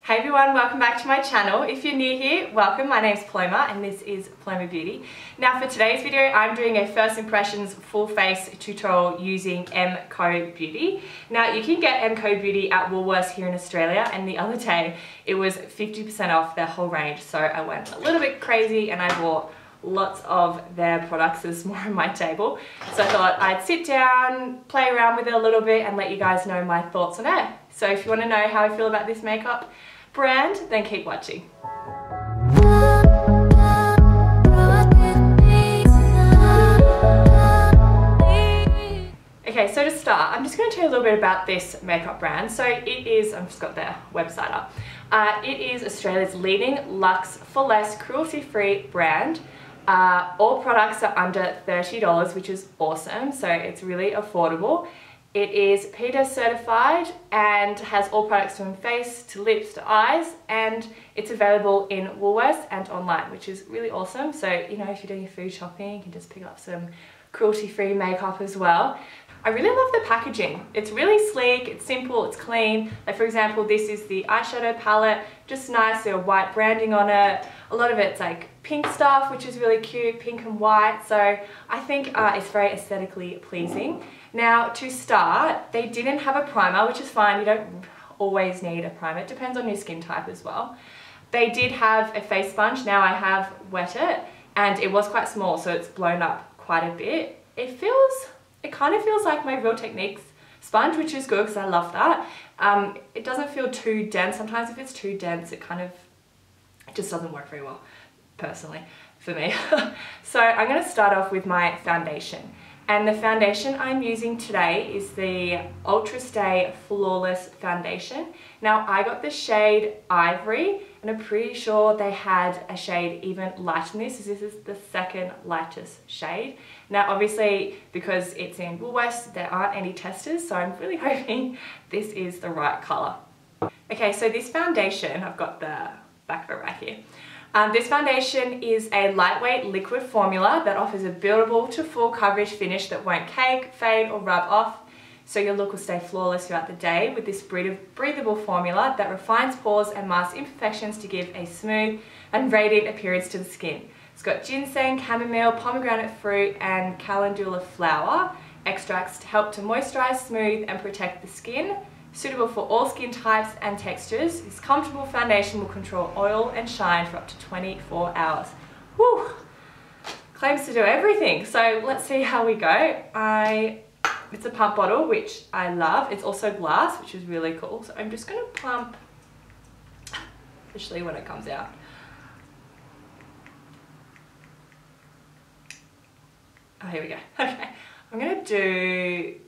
Hey everyone, welcome back to my channel. If you're new here, welcome. My name's Paloma and this is Paloma Beauty. Now for today's video, I'm doing a first impressions full face tutorial using MCo Beauty. Now you can get MCo Beauty at Woolworths here in Australia, and the other day it was 50% off their whole range. So I went a little bit crazy and I bought lots of their products. There's more on my table. So I thought I'd sit down, play around with it a little bit and let you guys know my thoughts on it. So if you want to know how I feel about this makeup brand, then keep watching. Okay, so to start, I'm just going to tell you a little bit about this makeup brand. So it is, I've just got their website up. It is Australia's leading luxe for less cruelty-free brand. All products are under $30, which is awesome. So it's really affordable. It is PETA certified and has all products from face to lips to eyes, and it's available in Woolworths and online, which is really awesome. So, you know, if you're doing your food shopping, you can just pick up some cruelty-free makeup as well. I really love the packaging. It's really sleek, it's simple, it's clean. Like for example, this is the eyeshadow palette, just nice, there's white branding on it. A lot of it's like pink stuff, which is really cute, pink and white. So I think it's very aesthetically pleasing. Now to start, they didn't have a primer, which is fine. You don't always need a primer. It depends on your skin type as well. They did have a face sponge. Now I have wet it and it was quite small, so it's blown up quite a bit. It kind of feels like my Real Techniques sponge, which is good because I love that. It doesn't feel too dense. Sometimes if it's too dense, it just doesn't work very well, personally, for me. So I'm going to start off with my foundation. And the foundation I'm using today is the Ultra Stay Flawless Foundation. Now I got the shade Ivory, and I'm pretty sure they had a shade even lighter than this. This is the second lightest shade. Now obviously, because it's in Woolworths, there aren't any testers, so I'm really hoping this is the right colour. Okay, so this foundation, I've got the back of it right here. This foundation is a lightweight liquid formula that offers a buildable to full coverage finish that won't cake, fade or rub off, so your look will stay flawless throughout the day with this breathable formula that refines pores and masks imperfections to give a smooth and radiant appearance to the skin. It's got ginseng, chamomile, pomegranate fruit and calendula flower extracts to help to moisturize, smooth and protect the skin. Suitable for all skin types and textures, this comfortable foundation will control oil and shine for up to 24 hours. Woo! Claims to do everything. So let's see how we go. It's a pump bottle, which I love. It's also glass, which is really cool. So I'm just going to pump, especially when it comes out. Oh, here we go. Okay, I'm going to do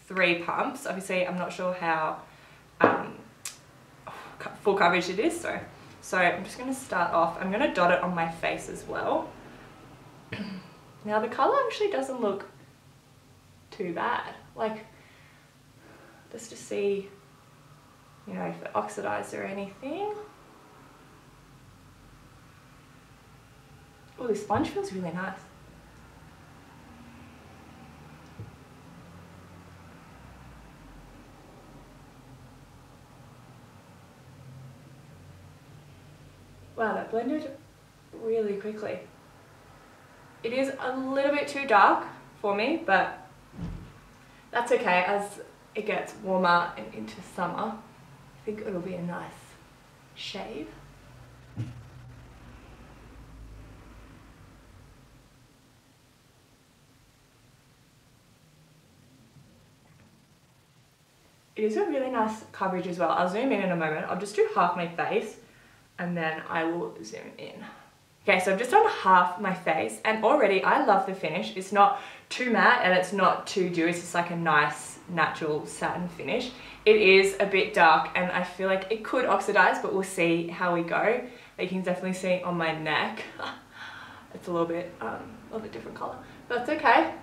3 pumps. Obviously I'm not sure how full coverage it is, so I'm just going to start off. I'm going to dot it on my face as well. Now the colour actually doesn't look too bad. Like, let's just see, you know, if it oxidized or anything. Oh, this sponge feels really nice. Wow, that blended really quickly. It is a little bit too dark for me, but that's okay. As it gets warmer and into summer, I think it'll be a nice shade. It is a really nice coverage as well. I'll zoom in a moment. I'll just do half my face and then I will zoom in. Okay, so I've just done half my face and already I love the finish. It's not too matte and it's not too dewy. It's just like a nice natural satin finish. It is a bit dark and I feel like it could oxidize, but we'll see how we go. You can definitely see on my neck. It's a little bit different color, but it's okay.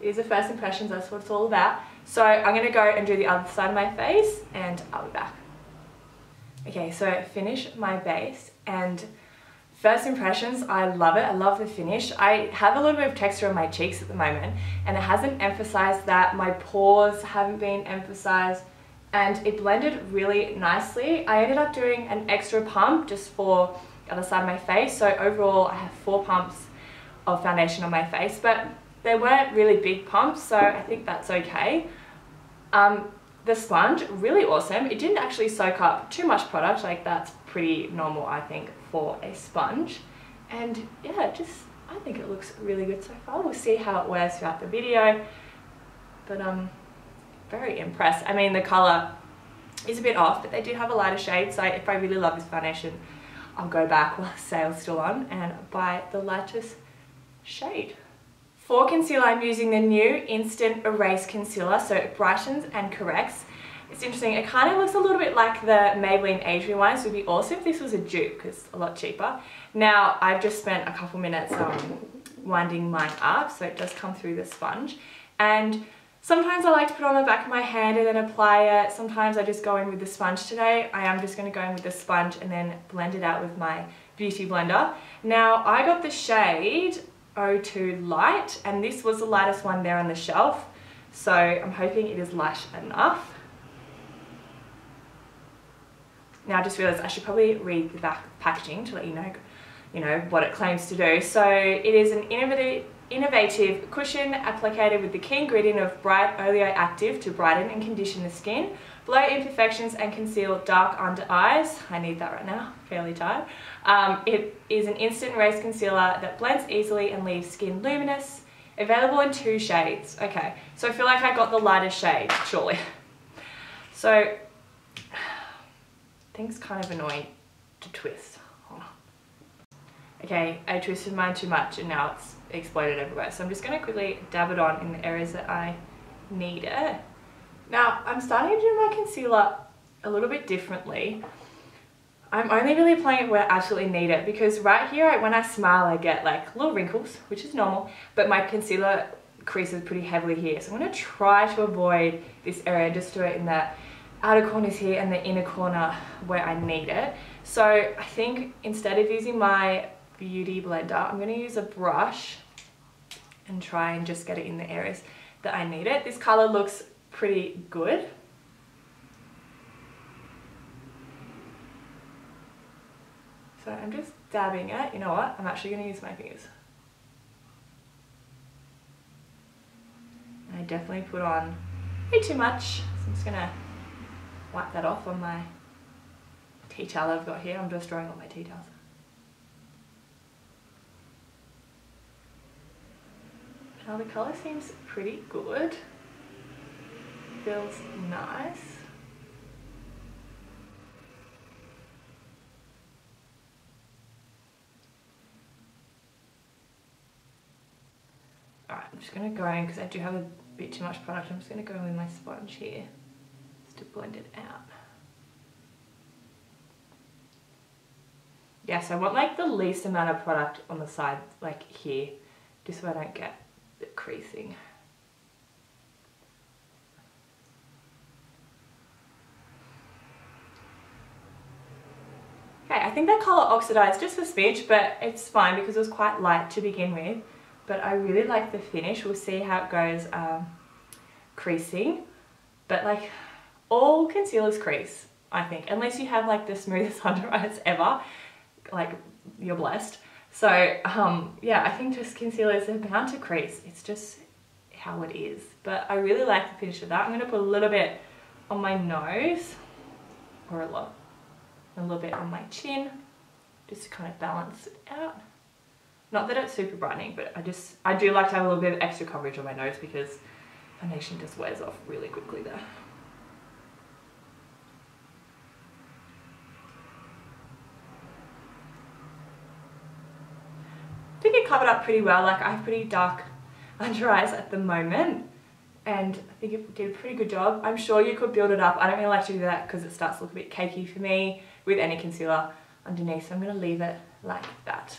These are first impressions, that's what it's all about. So I'm gonna go and do the other side of my face and I'll be back. Okay, so finish my base and first impressions, I love it. I love the finish. I have a little bit of texture on my cheeks at the moment and it hasn't emphasized that. My pores haven't been emphasized. and it blended really nicely. I ended up doing an extra pump just for the other side of my face, so overall I have 4 pumps of foundation on my face, but they weren't really big pumps, so I think that's okay. The sponge, really awesome. It didn't actually soak up too much product, like that's pretty normal I think for a sponge. And yeah, I think it looks really good so far. We'll see how it wears throughout the video, but I'm very impressed. I mean, the colour is a bit off, but they do have a lighter shade, so if I really love this foundation, I'll go back while the sale's still on and buy the lightest shade. For concealer, I'm using the new Instant Erase Concealer, so it brightens and corrects. It's interesting, it kind of looks a little bit like the Maybelline Age Rewind, so it would be awesome if this was a dupe because it's a lot cheaper. Now, I've just spent a couple minutes winding mine up, so it does come through the sponge. And sometimes I like to put it on the back of my hand and then apply it. Sometimes I just go in with the sponge. Today, I am just going to go in with the sponge and then blend it out with my beauty blender. Now, I got the shade 02 Light, and this was the lightest one there on the shelf, so I'm hoping it is light enough. Now I just realised I should probably read the back packaging to let you know what it claims to do. So it is an innovative cushion applicator with the key ingredient of bright oleoactive to brighten and condition the skin, blur imperfections and conceal dark under eyes. I need that right now, fairly tired. It is an instant erase concealer that blends easily and leaves skin luminous. Available in 2 shades. Okay, so I feel like I got the lighter shade, surely. So, things kind of annoying to twist. Hold on. Okay, I twisted mine too much and now it's exploded everywhere. So I'm just going to quickly dab it on in the areas that I need it. Now, I'm starting to do my concealer a little bit differently. I'm only really applying it where I absolutely need it, because right here, when I smile, I get like little wrinkles, which is normal, but my concealer creases pretty heavily here. So I'm going to try to avoid this area, just do it in the outer corners here and the inner corner where I need it. So I think instead of using my beauty blender, I'm going to use a brush and try and just get it in the areas that I need it. This color looks pretty good. So I'm just dabbing it. You know what? I'm actually going to use my fingers. I definitely put on way too much. So I'm just going to wipe that off on my tea towel I've got here. I'm just drawing on my tea towels. Now the colour seems pretty good. Feels nice. Alright, I'm just going to go in because I do have a bit too much product. I'm just going to go in with my sponge here just to blend it out. Yes, I want like the least amount of product on the side, like here, just so I don't get the creasing. Okay, I think that colour oxidized just a smidge, but it's fine because it was quite light to begin with. But I really like the finish. We'll see how it goes creasing. But like all concealers crease, I think, unless you have like the smoothest under eyes ever, like you're blessed. So yeah, I think just concealers are bound to crease. It's just how it is. But I really like the finish of that. I'm going to put a little bit on my nose, or a little bit on my chin, just to kind of balance it out. Not that it's super brightening, but I do like to have a little bit of extra coverage on my nose because foundation just wears off really quickly there. I think it covered up pretty well. Like I have pretty dark under eyes at the moment, and I think it did a pretty good job. I'm sure you could build it up. I don't really like to do that because it starts to look a bit cakey for me with any concealer underneath, so I'm going to leave it like that.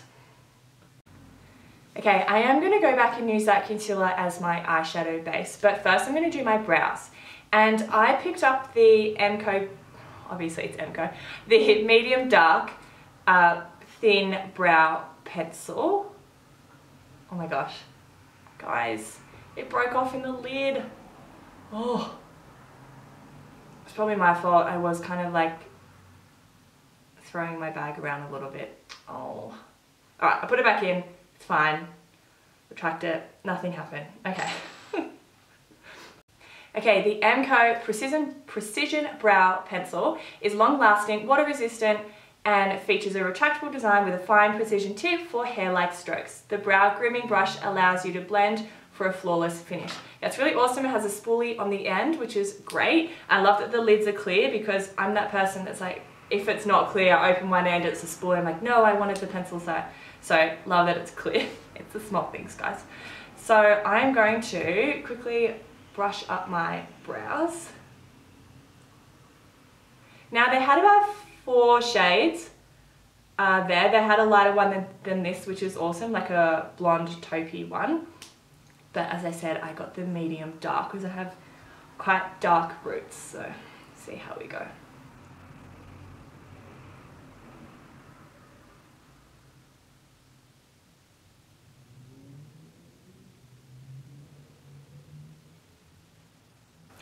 Okay, I am going to go back and use that concealer as my eyeshadow base, but first I'm going to do my brows. And I picked up the MCo, obviously it's MCo, the medium dark thin brow pencil. Oh my gosh, guys, it broke off in the lid. Oh, it's probably my fault. I was kind of like throwing my bag around a little bit. Oh. Alright, I put it back in. It's fine. Retract it. Nothing happened. Okay. Okay, the MCo Precision Brow Pencil is long-lasting, water-resistant, and features a retractable design with a fine precision tip for hair-like strokes. The brow grooming brush allows you to blend for a flawless finish. It's really awesome. It has a spoolie on the end, which is great. I love that the lids are clear because I'm that person that's like, if it's not clear, I open one end, it's a spoolie. I'm like, no, I wanted the pencil side. So love that it's clear. It's the small things, guys. So I'm going to quickly brush up my brows. Now they had about 4 shades there. They had a lighter one than this, which is awesome, like a blonde taupey one. But as I said, I got the medium dark because I have quite dark roots. So see how we go.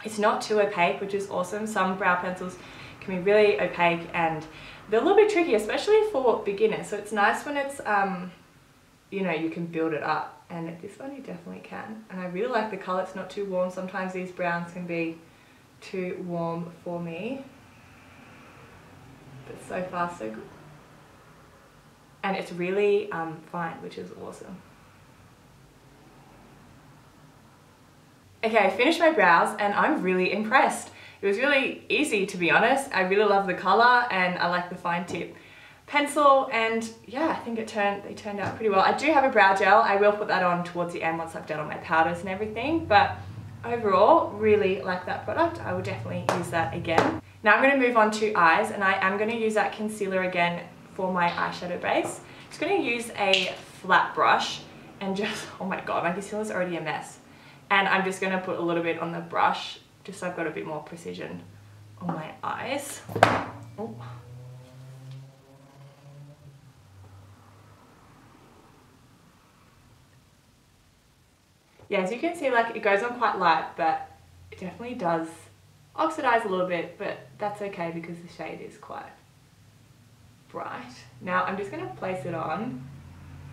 It's not too opaque, which is awesome. Some brow pencils can be really opaque and they're a little bit tricky, especially for beginners. So it's nice when it's, you know, you can build it up. And this one you definitely can. And I really like the colour. It's not too warm. Sometimes these browns can be too warm for me. But so far so good. And it's really fine, which is awesome. Okay, I finished my brows and I'm really impressed. It was really easy, to be honest. I really love the colour and I like the fine tip pencil, and yeah, I think they turned out pretty well. I do have a brow gel. I will put that on towards the end once I've done all my powders and everything, but overall, really like that product. I will definitely use that again. Now I'm going to move on to eyes, and I am going to use that concealer again for my eyeshadow base. I'm just going to use a flat brush and just, oh my god, my concealer's already a mess. And I'm just going to put a little bit on the brush, just so I've got a bit more precision on my eyes. Oh. Yeah, as you can see, like, it goes on quite light, but it definitely does oxidize a little bit, but that's okay because the shade is quite bright. Now I'm just going to place it on.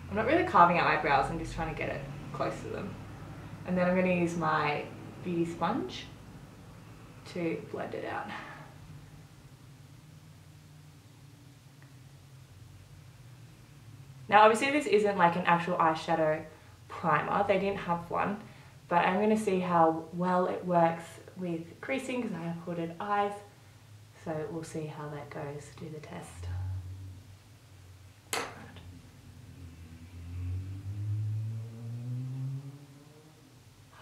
I'm not really carving out my brows, I'm just trying to get it close to them. And then I'm going to use my beauty sponge to blend it out. Now obviously this isn't like an actual eyeshadow primer, they didn't have one, but I'm going to see how well it works with creasing because I have hooded eyes, so we'll see how that goes, do the test.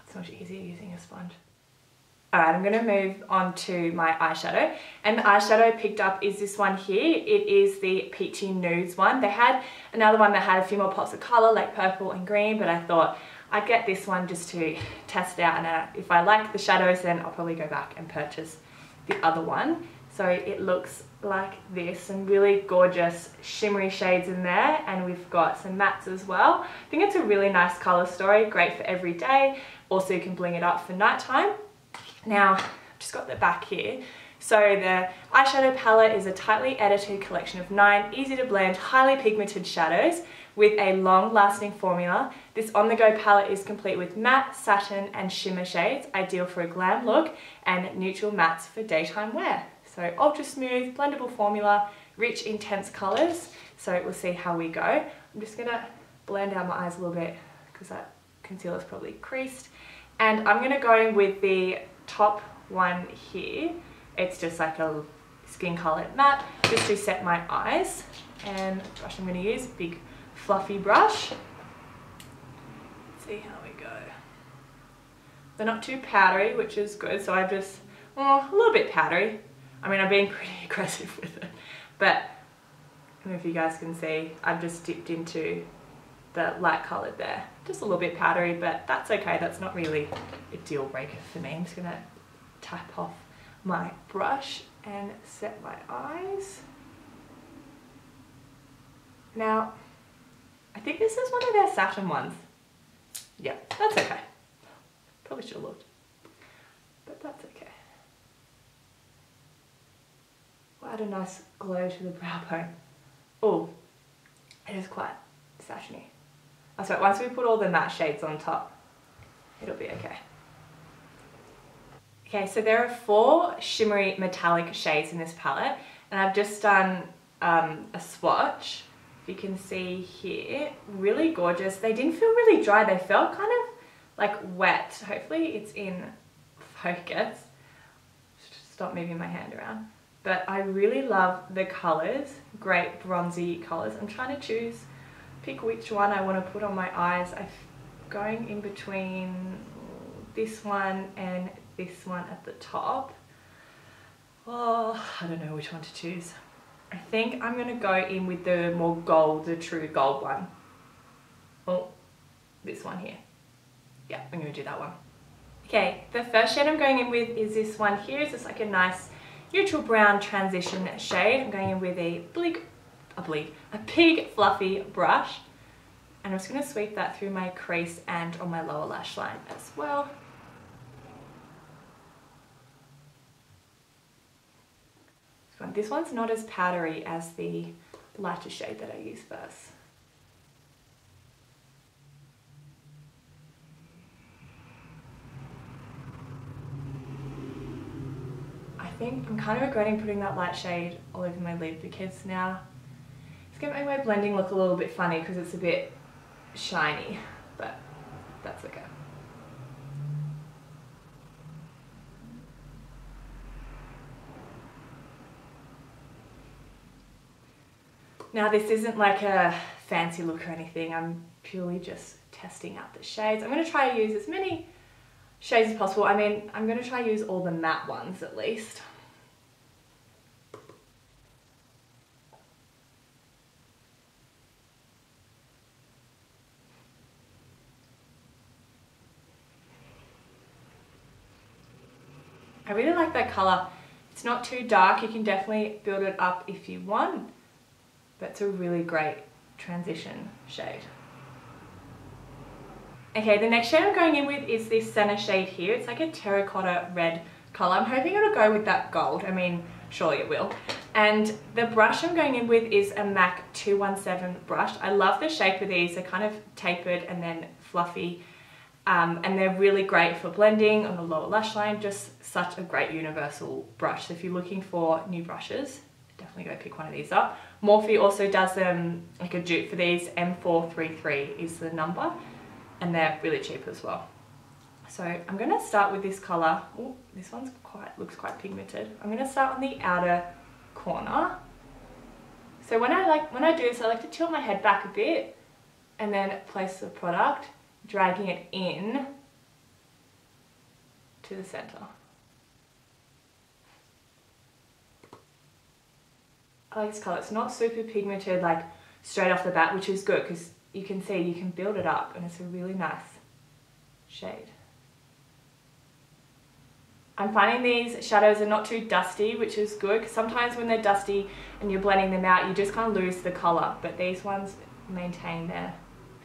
It's much easier using a sponge. Alright, I'm going to move on to my eyeshadow, and the eyeshadow I picked up is this one here. It is the Peachy Nudes one. They had another one that had a few more pops of colour like purple and green, but I thought I'd get this one just to test it out, and if I like the shadows then I'll probably go back and purchase the other one. So it looks like this, some really gorgeous shimmery shades in there, and we've got some mattes as well. I think it's a really nice colour story, great for every day. Also you can bling it up for nighttime. Now, I've just got the back here. So the eyeshadow palette is a tightly edited collection of 9 easy to blend, highly pigmented shadows with a long-lasting formula. This on-the-go palette is complete with matte, satin and shimmer shades, ideal for a glam look, and neutral mattes for daytime wear. So ultra smooth, blendable formula, rich, intense colours. So we'll see how we go. I'm just gonna blend out my eyes a little bit because that concealer's probably creased. And I'm gonna go with the top one here. It's just like a skin coloured matte, just to set my eyes. And the brush I'm going to use, big fluffy brush. Let's see how we go. They're not too powdery, which is good, so I just, a little bit powdery. I mean, I'm being pretty aggressive with it, but I don't know if you guys can see, I've just dipped into the light coloured there. Just a little bit powdery, but that's okay. That's not really a deal breaker for me. I'm just going to tap off my brush and set my eyes. Now, I think this is one of their satin ones. Yeah, that's okay. Probably should have looked, but that's okay. add a nice glow to the brow bone. Oh, it is quite satiny. Oh, sorry, once we put all the matte shades on top, it'll be okay. Okay, so there are 4 shimmery metallic shades in this palette, and I've just done a swatch. If you can see here, really gorgeous. They didn't feel really dry, they felt kind of like wet. Hopefully it's in focus. Stop moving my hand around. But I really love the colours, great bronzy colours. I'm trying to pick which one I want to put on my eyes. I'm going in between this one and this one at the top. Oh, I don't know which one to choose. I think I'm going to go in with the more gold, the true gold one. Oh, this one here. Yeah, I'm going to do that one. Okay, the first shade I'm going in with is this one here. It's just like a nice neutral brown transition shade. I'm going in with a pig fluffy brush. And I'm just going to sweep that through my crease and on my lower lash line as well. This one's not as powdery as the lighter shade that I used first. I think I'm kind of regretting putting that light shade all over my lid because now it's going to make my blending look a little bit funny because it's a bit shiny, but that's okay. Now this isn't like a fancy look or anything, I'm purely just testing out the shades. I'm going to try to use as many shades as possible. I mean, I'm going to try to use all the matte ones at least. I really like that colour. It's not too dark, you can definitely build it up if you want. But it's a really great transition shade. Okay, the next shade I'm going in with is this center shade here. It's like a terracotta red color. I'm hoping it'll go with that gold. I mean, surely it will. And the brush I'm going in with is a MAC 217 brush. I love the shape of these. They're kind of tapered and then fluffy. And they're really great for blending on the lower lash line. Just such a great universal brush. So if you're looking for new brushes, definitely go pick one of these up. Morphe also does them like a dupe for these. M433 is the number, and they're really cheap as well. So I'm going to start with this color. Oh, this one's looks quite pigmented. I'm going to start on the outer corner. So when I do this, I like to tilt my head back a bit and then place the product, dragging it in to the center. I like this colour. It's not super pigmented like straight off the bat, which is good because you can see you can build it up and it's a really nice shade. I'm finding these shadows are not too dusty, which is good because sometimes when they're dusty and you're blending them out, you just kind of lose the colour, but these ones maintain their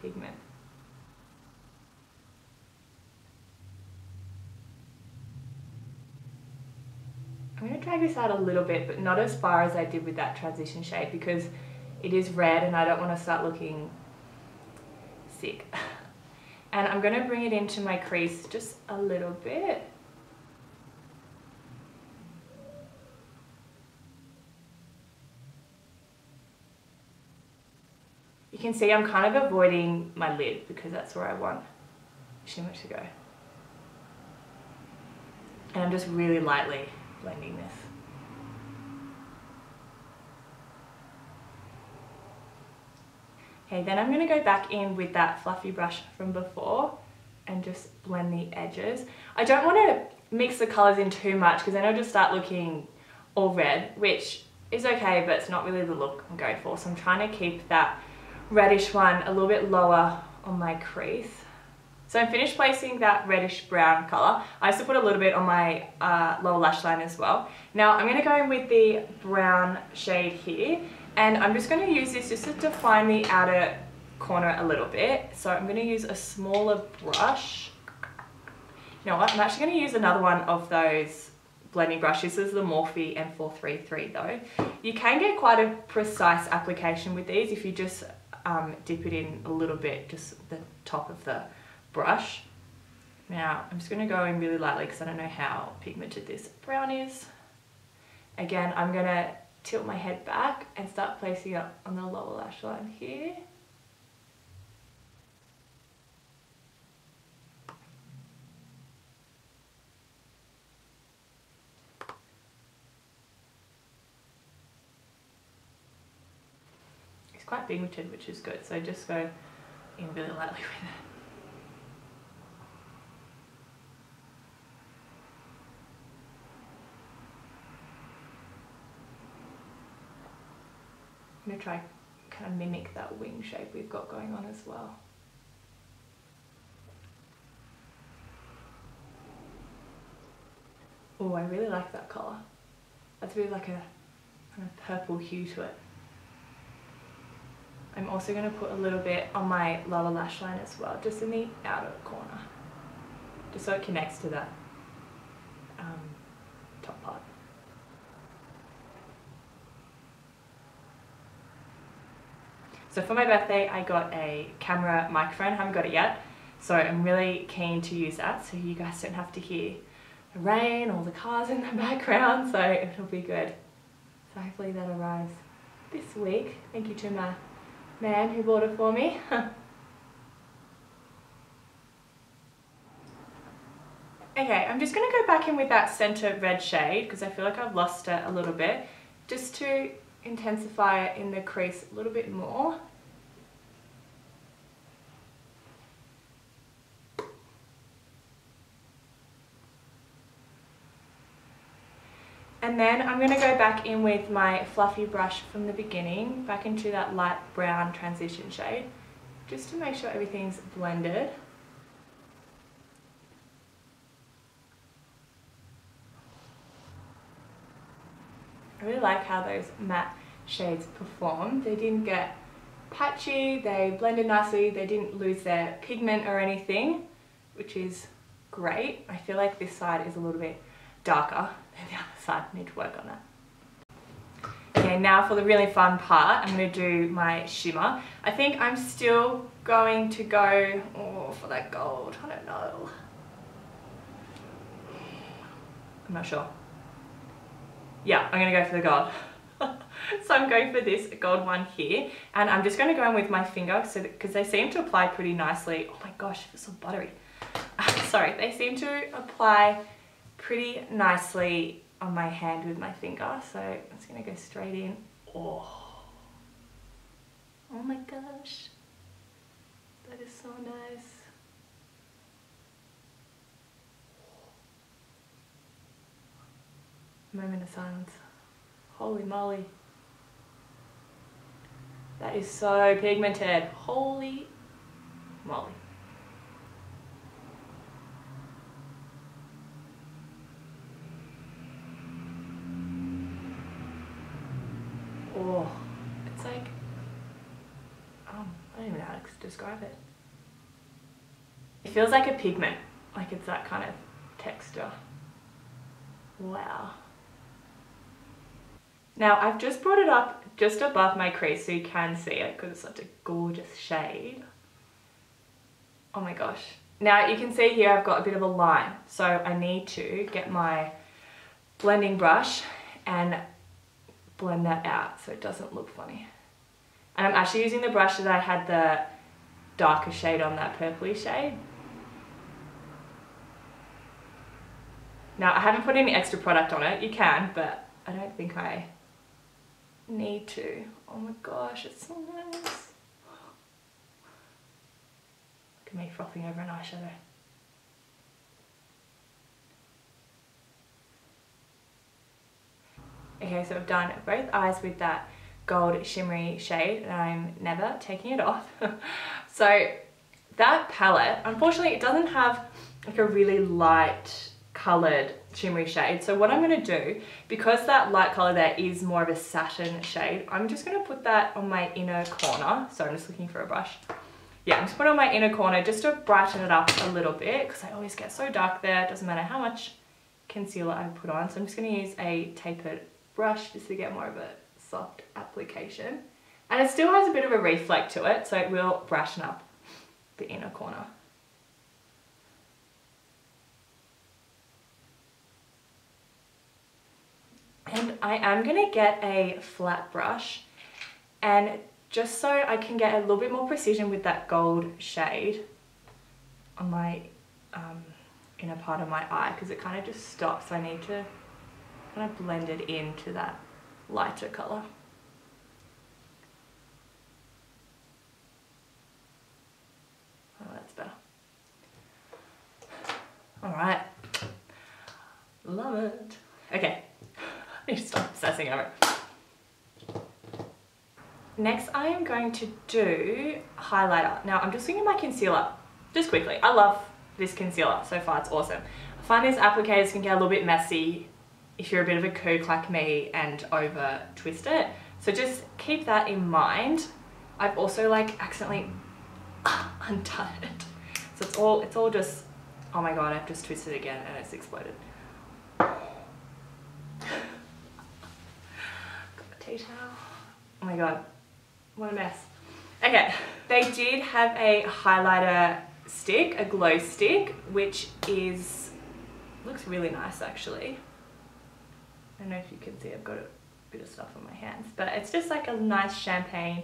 pigment. I'm going to drag this out a little bit, but not as far as I did with that transition shade because it is red and I don't want to start looking sick. And I'm going to bring it into my crease just a little bit. You can see I'm kind of avoiding my lid because that's where I want shimmer to go. And I'm just really lightly blending this. Okay, then I'm going to go back in with that fluffy brush from before and just blend the edges. I don't want to mix the colours in too much because then it'll just start looking all red, which is okay, but it's not really the look I'm going for. So I'm trying to keep that reddish one a little bit lower on my crease. So I'm finished placing that reddish brown colour. I also put a little bit on my lower lash line as well. Now I'm going to go in with the brown shade here, and I'm just going to use this just to define the outer corner a little bit. So I'm going to use a smaller brush. You know what, I'm actually going to use another one of those blending brush. This is the Morphe M433 though. You can get quite a precise application with these if you just dip it in a little bit, just the top of the brush. Now I'm just going to go in really lightly because I don't know how pigmented this brown is. Again, I'm going to tilt my head back and start placing it on the lower lash line here. It's quite pigmented, which is good, so just go in really lightly with it. I'm going to try kind of mimic that wing shape we've got going on as well. Oh, I really like that colour. That's really like a kind of purple hue to it. I'm also going to put a little bit on my lower lash line as well, just in the outer corner, just so it connects to that top part. So for my birthday, I got a camera microphone. I haven't got it yet, so I'm really keen to use that so you guys don't have to hear the rain or the cars in the background, so it'll be good. So hopefully that arrives this week. Thank you to my man who bought it for me. Okay, I'm just going to go back in with that center red shade because I feel like I've lost it a little bit, just to intensify it in the crease a little bit more. And then I'm going to go back in with my fluffy brush from the beginning, back into that light brown transition shade, just to make sure everything's blended. I really like how those matte shades performed. They didn't get patchy, they blended nicely, they didn't lose their pigment or anything, which is great. I feel like this side is a little bit darker than the other side. I need to work on that. Okay, now for the really fun part, I'm going to do my shimmer. I think I'm still going to go for that gold. I don't know. I'm not sure. Yeah, I'm going to go for the gold. So I'm going for this gold one here, and I'm just going to go in with my finger because they seem to apply pretty nicely. Oh my gosh, it's so buttery. Sorry, they seem to apply pretty nicely on my hand with my finger, so I'm just going to go straight in. Oh my gosh, that is so nice. Moment of silence. Holy moly. That is so pigmented. Holy moly. Oh, it's like, I don't even know how to describe it. It feels like a pigment, like it's that kind of texture. Wow. Now I've just brought it up just above my crease so you can see it because it's such a gorgeous shade. Oh my gosh. Now you can see here I've got a bit of a line, so I need to get my blending brush and blend that out so it doesn't look funny. And I'm actually using the brush that I had the darker shade on, that purpley shade. Now I haven't put any extra product on it, you can, but I don't think I need to. Oh my gosh, it's so nice. Look at me frothing over an eyeshadow. Okay, so I've done both eyes with that gold shimmery shade and I'm never taking it off. So that palette, unfortunately it doesn't have like a really light coloured shimmery shade. So what I'm going to do, because that light colour there is more of a satin shade, I'm just going to put that on my inner corner. So I'm just looking for a brush. Yeah, I'm just putting it on my inner corner just to brighten it up a little bit because I always get so dark there. It doesn't matter how much concealer I put on. So I'm just going to use a tapered brush just to get more of a soft application. And it still has a bit of a reflect to it, so it will brushen up the inner corner. And I am going to get a flat brush, and just so I can get a little bit more precision with that gold shade on my inner part of my eye, because it kind of just stops. So I need to kind of blend it into that lighter colour. Oh, that's better. Alright. Love it. Okay. I need to stop obsessing over it. Next, I am going to do highlighter. Now, I'm just doing my concealer. Just quickly. I love this concealer. So far, it's awesome. I find these applicators can get a little bit messy if you're a bit of a kook like me and over twist it. So just keep that in mind. I've also like accidentally undone it. So it's all just, oh my god, I've just twisted it again and it's exploded. Got a tea towel. Oh my god, what a mess. Okay, they did have a highlighter stick, a glow stick, which looks really nice actually. I don't know if you can see, I've got a bit of stuff on my hands, but it's just like a nice champagne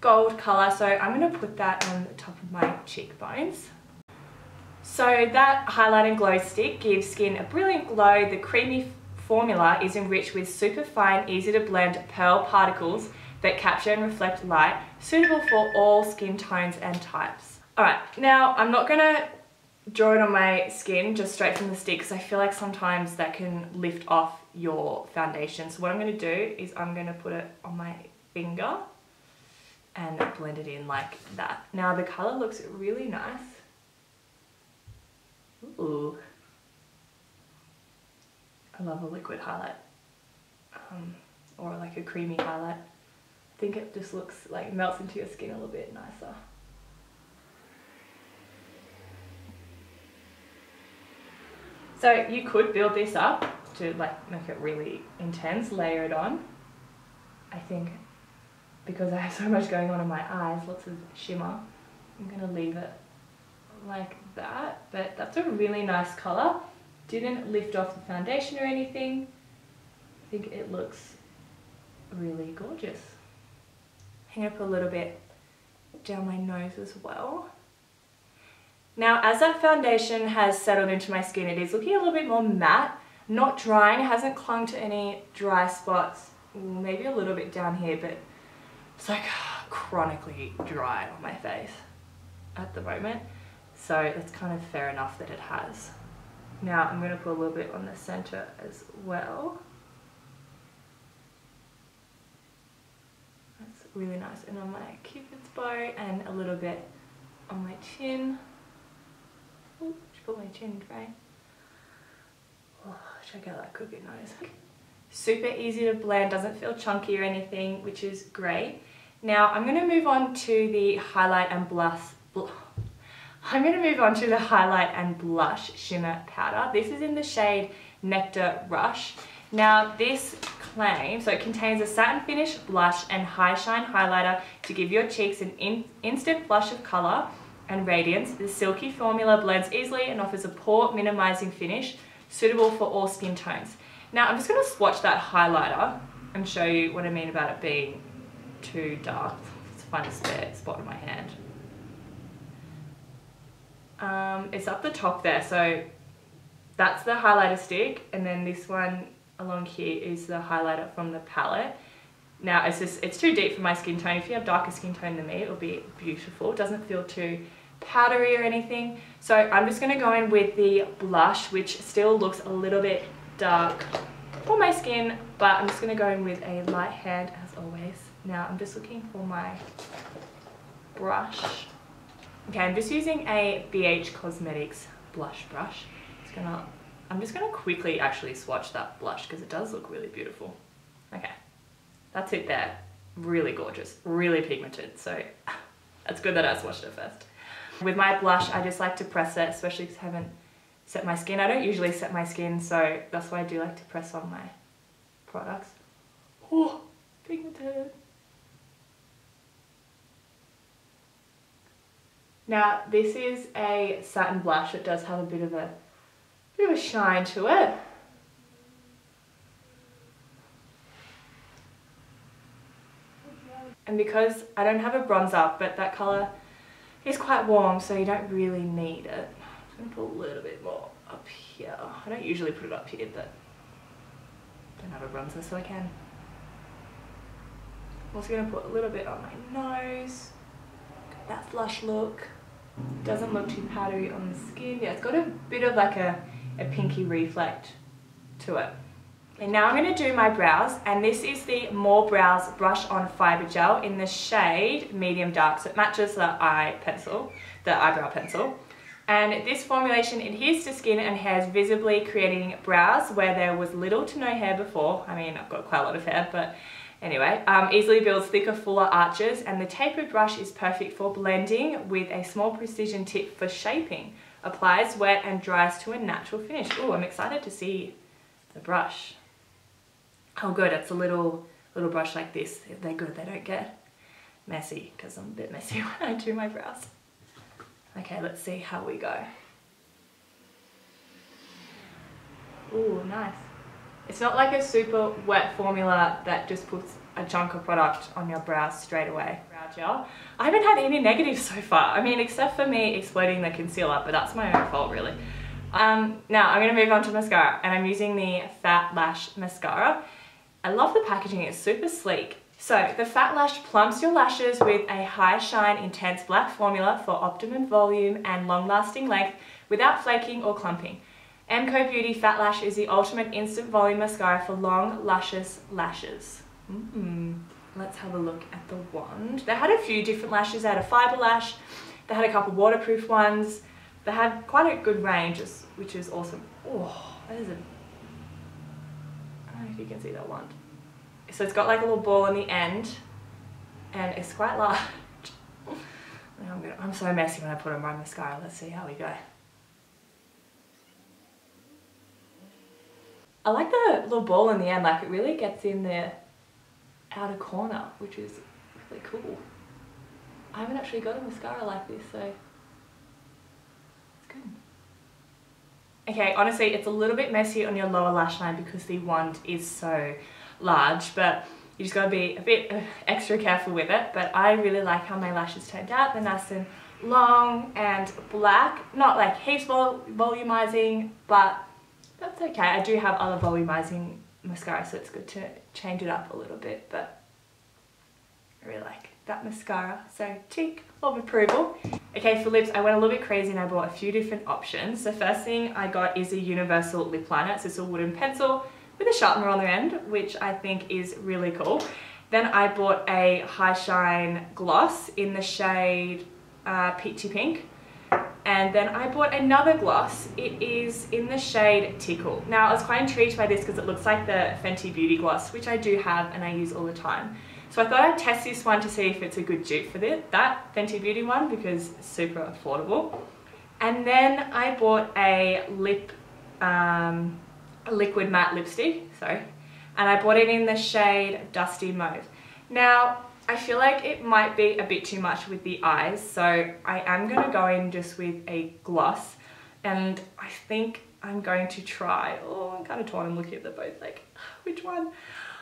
gold colour. So I'm going to put that on the top of my cheekbones. So that highlighting glow stick gives skin a brilliant glow. The creamy formula is enriched with super fine, easy to blend pearl particles that capture and reflect light, suitable for all skin tones and types. Alright, now I'm not going to draw it on my skin just straight from the stick because I feel like sometimes that can lift off your foundation. So what I'm going to do is I'm going to put it on my finger and blend it in like that. Now the colour looks really nice. Ooh. I love a liquid highlight. Or like a creamy highlight. I think it just looks like melts into your skin a little bit nicer. So you could build this up to like make it really intense, layer it on. I think because I have so much going on in my eyes, lots of shimmer, I'm gonna leave it like that. But that's a really nice colour. Didn't lift off the foundation or anything. I think it looks really gorgeous. I'm gonna put a little bit down my nose as well. Now, as that foundation has settled into my skin, it is looking a little bit more matte, not drying, hasn't clung to any dry spots, maybe a little bit down here, but it's like chronically dry on my face at the moment. So it's kind of fair enough that it has. Now I'm going to put a little bit on the center as well. That's really nice. And on my cupid's bow and a little bit on my chin. Oh, should put my chin dry. Oh, check out that cookie nose. Super easy to blend, doesn't feel chunky or anything, which is great. Now I'm going to move on to the highlight and blush. I'm going to move on to the highlight and blush shimmer powder. This is in the shade Nectar Rush. Now this claims, so it contains a satin finish blush and high shine highlighter to give your cheeks an instant flush of colour and radiance. The silky formula blends easily and offers a pore minimizing finish suitable for all skin tones. Now I'm just going to swatch that highlighter and show you what I mean about it being too dark. Let's find a spare spot in my hand. It's up the top there, so that's the highlighter stick, and then this one along here is the highlighter from the palette. Now it's too deep for my skin tone. If you have darker skin tone than me, it'll be beautiful. It doesn't feel too powdery or anything. So I'm just going to go in with the blush, which still looks a little bit dark for my skin, but I'm just going to go in with a light hand as always. Now I'm just looking for my brush. Okay, I'm just using a BH Cosmetics blush brush. I'm just gonna quickly actually swatch that blush because it does look really beautiful. Okay, that's it there. Really gorgeous, really pigmented. So that's good that I swatched it first. With my blush, I just like to press it, especially because I haven't set my skin. I don't usually set my skin, so that's why I do like to press on my products. Oh, pigmented. Now this is a satin blush. It does have a bit of a shine to it. And because I don't have a bronzer, but that colour is quite warm, so you don't really need it. I'm just going to put a little bit more up here. I don't usually put it up here, but I don't have a bronzer, so I can. I'm also going to put a little bit on my nose. Got that flush look. Doesn't look too powdery on the skin. Yeah, it's got a bit of like a pinky reflect to it. And now I'm going to do my brows, and this is the More Brows Brush On Fibre Gel in the shade Medium Dark, so it matches the eyebrow pencil. And this formulation adheres to skin and hairs, visibly creating brows where there was little to no hair before. I mean, I've got quite a lot of hair, but anyway. Easily builds thicker, fuller arches, and the tapered brush is perfect for blending with a small precision tip for shaping. Applies wet and dries to a natural finish. Oh, I'm excited to see the brush. Oh good, it's a little brush like this. They're good, they don't get messy, because I'm a bit messy when I do my brows. Okay, let's see how we go. Ooh, nice. It's not like a super wet formula that just puts a chunk of product on your brows straight away. Brow gel. I haven't had any negatives so far. I mean, except for me exploding the concealer, but that's my own fault really. Now I'm going to move on to mascara, and I'm using the Fat Lash Mascara. I love the packaging, it's super sleek. So the Fat Lash plumps your lashes with a high shine intense black formula for optimum volume and long lasting length without flaking or clumping. MCo Beauty Fat Lash is the ultimate instant volume mascara for long luscious lashes. Let's have a look at the wand. They had a few different lashes. They had a fibre lash, they had a couple waterproof ones. They had quite a good range, which is awesome. Oh, that is a... I don't know if you can see that wand. So it's got like a little ball in the end, and it's quite large. I'm so messy when I put on my mascara. Let's see how we go. I like the little ball in the end, like it really gets in the outer corner, which is really cool. I haven't actually got a mascara like this, so it's good. Okay, honestly, it's a little bit messy on your lower lash line because the wand is so large, but you just gotta be a bit extra careful with it. But I really like how my lashes turned out. They're nice and long and black, not like heaps volumizing, but that's okay. I do have other volumizing mascara, so it's good to change it up a little bit, but I really like that mascara, so tick of approval. Okay, for lips, I went a little bit crazy and I bought a few different options. The first thing I got is a universal lip liner. It's just a wooden pencil with a sharpener on the end, which I think is really cool. Then I bought a high shine gloss in the shade Peachy Pink. And then I bought another gloss. It is in the shade Tickle. Now, I was quite intrigued by this because it looks like the Fenty Beauty gloss, which I do have and I use all the time. So I thought I'd test this one to see if it's a good dupe for that Fenty Beauty one, because it's super affordable. And then I bought a liquid matte lipstick, and I bought it in the shade Dusty Mauve. Now, I feel like it might be a bit too much with the eyes, so I am going to go in just with a gloss, and I think I'm going to try, oh, I'm kind of torn, I'm looking at them both like, which one?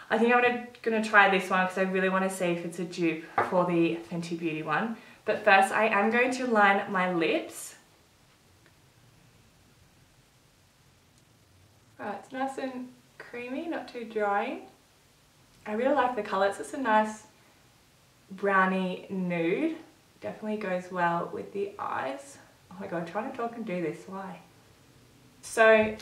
I think I'm going to try this one because I really want to see if it's a dupe for the Fenty Beauty one. But first, I am going to line my lips. Right, it's nice and creamy, not too dry. I really like the colour. It's just a nice browny nude. Definitely goes well with the eyes. Oh my god, I'm trying to talk and do this. Why? So,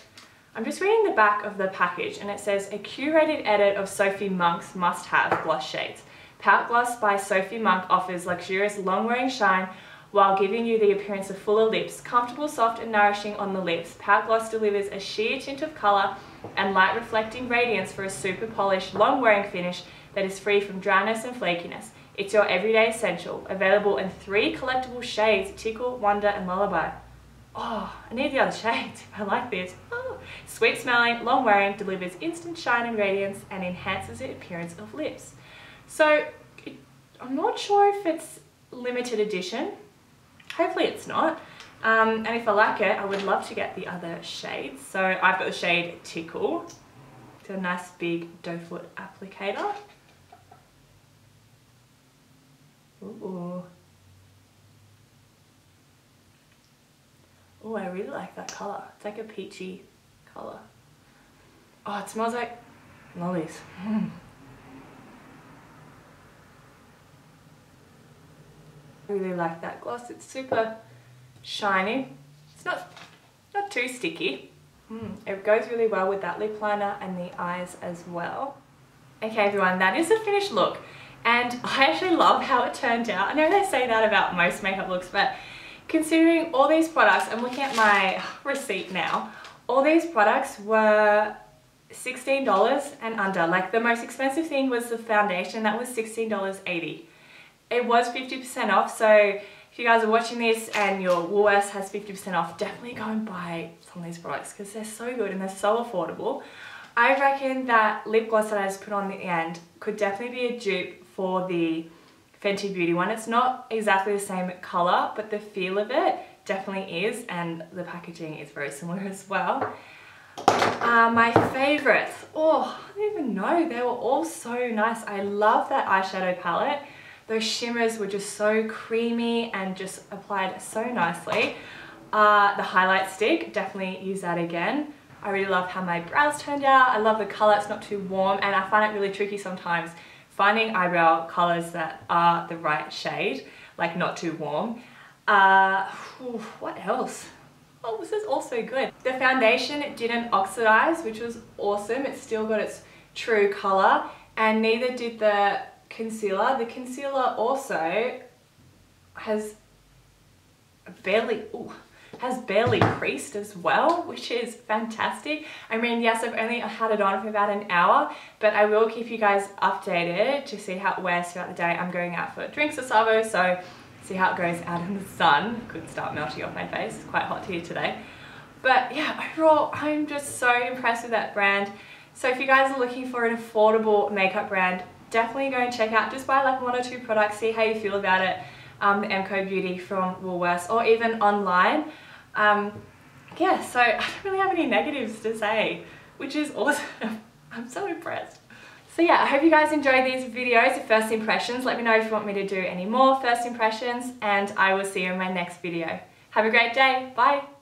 I'm just reading the back of the package, and it says a curated edit of Sophie Monk's must-have gloss shades. Pout Gloss by Sophie Monk offers luxurious long-wearing shine while giving you the appearance of fuller lips. Comfortable, soft and nourishing on the lips, Pout Gloss delivers a sheer tint of colour and light reflecting radiance for a super polished, long-wearing finish that is free from dryness and flakiness. It's your everyday essential, available in 3 collectible shades, Tickle, Wonder and Lullaby. Oh, I need the other shades. I like this. Oh. Sweet smelling, long wearing, delivers instant shine and radiance and enhances the appearance of lips. So I'm not sure if it's limited edition. Hopefully it's not. And if I like it, I would love to get the other shades. So I've got the shade Tickle. It's a nice big doe foot applicator. Ooh. Oh, I really like that colour. It's like a peachy colour. Oh, it smells like lollies. I really like that gloss. It's super shiny. It's not too sticky. It goes really well with that lip liner and the eyes as well. Okay everyone, that is the finished look. And I actually love how it turned out. I know they say that about most makeup looks, but considering all these products, I'm looking at my receipt now, all these products were $16 and under. Like the most expensive thing was the foundation, that was $16.80. It was 50% off, so if you guys are watching this and your Woolworths has 50% off, definitely go and buy some of these products because they're so good and they're so affordable. I reckon that lip gloss that I just put on the end could definitely be a dupe for the Fenty Beauty one. It's not exactly the same colour, but the feel of it definitely is, and the packaging is very similar as well. My favourites, oh, I don't even know, they were all so nice. I love that eyeshadow palette. Those shimmers were just so creamy and just applied so nicely. The highlight stick, definitely use that again. I really love how my brows turned out. I love the colour, it's not too warm, and I find it really tricky sometimes finding eyebrow colours that are the right shade, like not too warm. What else? Oh, this is also good. The foundation didn't oxidize, which was awesome. It still got its true colour, and neither did the concealer. The concealer also has barely creased as well, which is fantastic. I mean, yes, I've only had it on for about an hour, but I will keep you guys updated to see how it wears throughout the day. I'm going out for drinks at Savo, so see how it goes out in the sun. Could start melting off my face. It's quite hot here today. But yeah, overall, I'm just so impressed with that brand. So if you guys are looking for an affordable makeup brand, definitely go and check out. Just buy like 1 or 2 products, see how you feel about it. The MCo Beauty from Woolworths, or even online. Yeah, so I don't really have any negatives to say, which is awesome. I'm so impressed. So yeah, I hope you guys enjoyed these videos of first impressions. Let me know if you want me to do any more first impressions, and I will see you in my next video. Have a great day. Bye.